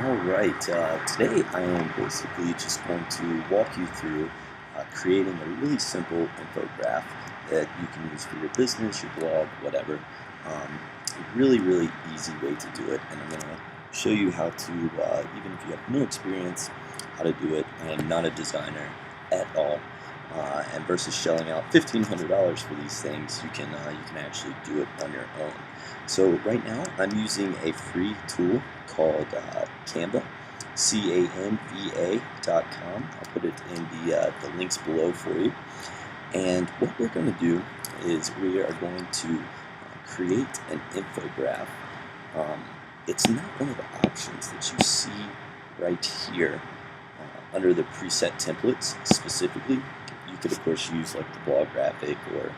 Alright, today I am basically just going to walk you through creating a really simple infograph that you can use for your business, your blog, whatever. A really easy way to do it, and I'm going to show you how to, even if you have no experience, how to do it. I am not a designer at all, and versus shelling out $1,500 for these things, you can actually do it on your own. So right now I'm using a free tool called Canva, canva.com. I'll put it in the links below for you. And what we're going to do is we are going to create an infograph. It's not one of the options that you see right here under the preset templates specifically. You could of course use like the blog graphic or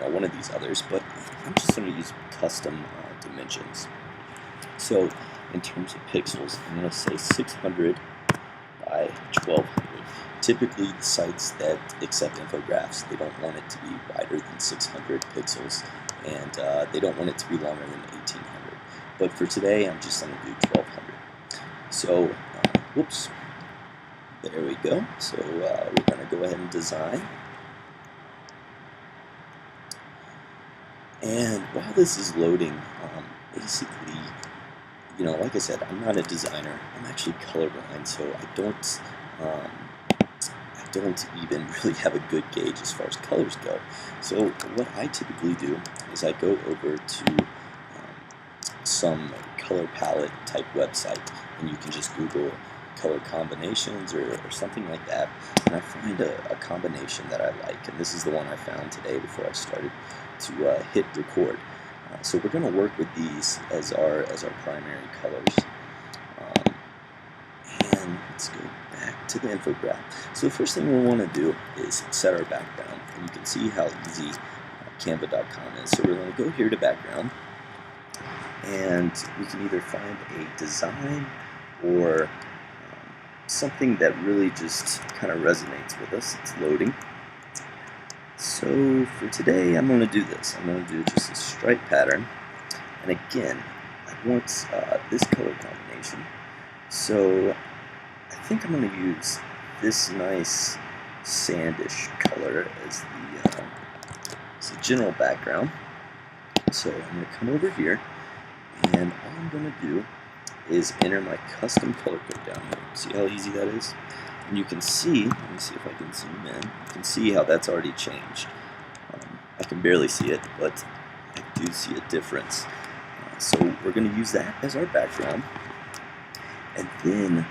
one of these others, but I'm just going to use custom dimensions. So in terms of pixels, I'm going to say 600 by 1200. Typically the sites that accept infographs, they don't want it to be wider than 600 pixels, and they don't want it to be longer than 1800. But for today I'm just going to do 1200. So whoops, there we go. So we're going to go ahead and design. And while this is loading, basically, like I said, I'm not a designer. I'm actually colorblind, so I don't even really have a good gauge as far as colors go. So what I typically do is I go over to some color palette type website, and you can just Google color combinations or something like that, and I find a combination that I like, and this is the one I found today before I started to hit record. So we're going to work with these as our primary colors. And let's go back to the infograph. So the first thing we want to do is set our background, and you can see how easy canva.com is. So we're going to go here to background, and we can either find a design or something that really just kind of resonates with us. It's loading. So for today, I'm going to do this. I'm going to do just a stripe pattern, and again, I want this color combination. So I think I'm going to use this nice sandish color as the general background. So I'm going to come over here, and all I'm going to do is enter my custom color code down here. See how easy that is? And you can see, let me see if I can zoom in, you can see how that's already changed. I can barely see it, but I do see a difference. So we're going to use that as our background. And then,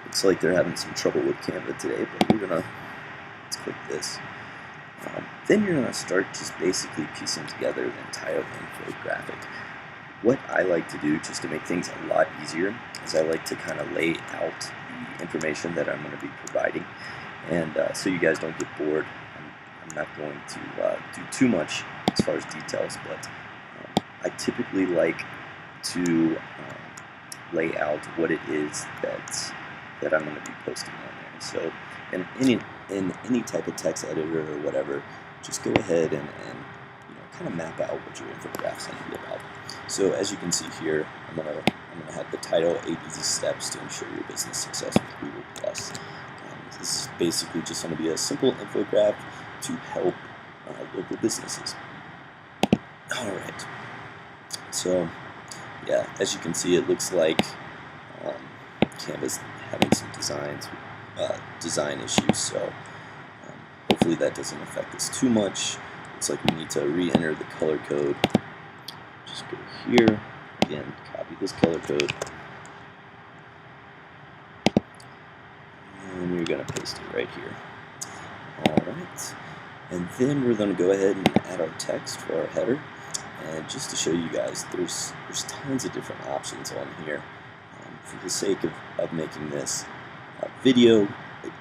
looks like they're having some trouble with Canva today, but we're going to, let's click this. Then you're going to start just basically piecing together the entire infographic. What I like to do, just to make things a lot easier, is I like to kind of lay out the information that I'm going to be providing, and so you guys don't get bored. I'm not going to do too much as far as details, but I typically like to lay out what it is that I'm going to be posting on there. So in any type of text editor or whatever, just go ahead and kind of map out what your infograph's going to be about. So as you can see here, I'm gonna have the title 8 Easy Steps to Ensure Your Business Success with Google+. This is basically just going to be a simple infograph to help local businesses. Alright, so yeah, as you can see, it looks like Canva's having some design issues, so hopefully that doesn't affect us too much. Looks like we need to re-enter the color code. Just go here, again, copy this color code, and you're going to paste it right here. Alright, and then we're going to go ahead and add our text for our header. And just to show you guys, there's tons of different options on here. For the sake of making this video,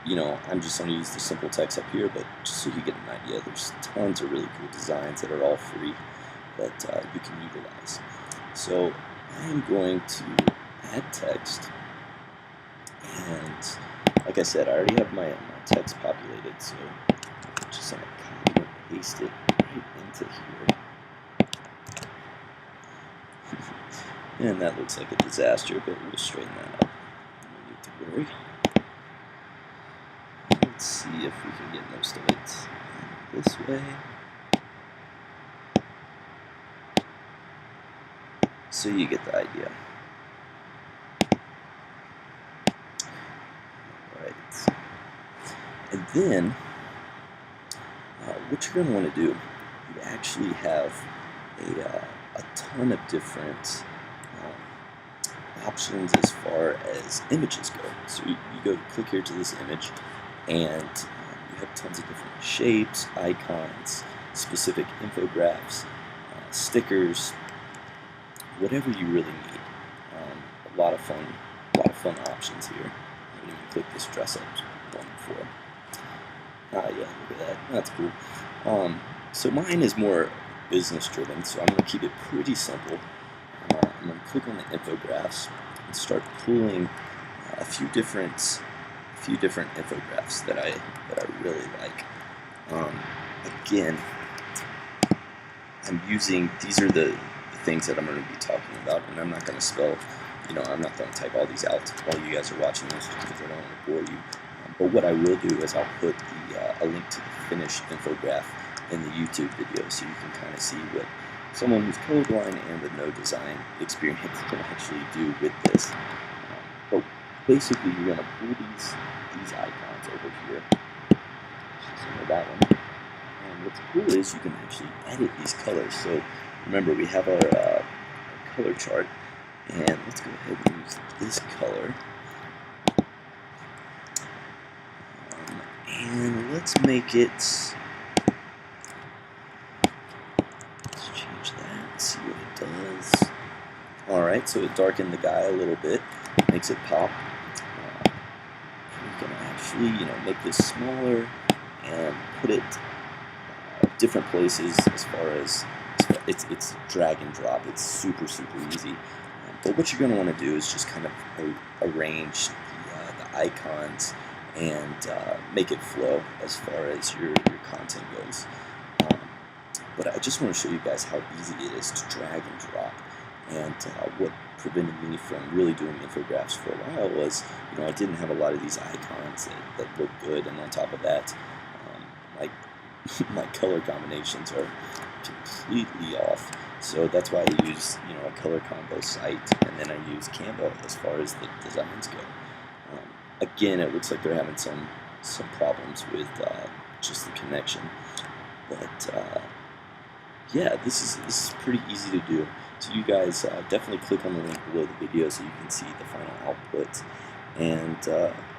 I'm just going to use the simple text up here, but just so you get an idea, there's tons of really cool designs that are all free that you can utilize. So I'm going to add text, and like I said, I already have my text populated, so I'm just going to copy and paste it right into here. And that looks like a disaster, but we'll straighten that up. No need to worry. Let's see if we can get most of it this way. So you get the idea. Alright. And then, what you're going to want to do, you actually have a ton of different options as far as images go. So you go click here to this image, and you have tons of different shapes, icons, specific infographs, stickers, whatever you really need. A lot of fun options here. I'm going to click this dress up one for. Yeah, look at that. That's cool. So mine is more business driven, so I'm going to keep it pretty simple. I'm going to click on the infographs and start pulling a few different infographs that I really like. Again, I'm using, these are the things that I'm going to be talking about, and I'm not going to spell, I'm not going to type all these out while you guys are watching this just because I don't want to bore you. But what I will do is I'll put a link to the finished infograph in the YouTube video, so you can kind of see what someone who's colorblind and with no design experience can actually do with this. But basically, you're going to pull these icons over here. Just that one. And what's cool is you can actually edit these colors. So remember, we have our color chart, and let's go ahead and use this color. And let's make it, let's change that, see what it does. Alright, so it darkened the guy a little bit, makes it pop. We can actually, make this smaller and put it different places as far as, it's drag and drop. It's super easy. But what you're going to want to do is just kind of arrange the icons and make it flow as far as your content goes. But I just want to show you guys how easy it is to drag and drop. And what prevented me from really doing infographs for a while was, I didn't have a lot of these icons that look good, and on top of that, my color combinations are completely off. So that's why I use, a color combo site, and then I use Canva as far as the designs go. Again, it looks like they're having some problems with just the connection, but yeah, this is pretty easy to do. So you guys definitely click on the link below the video so you can see the final output, and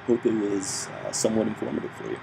hope it was somewhat informative for you.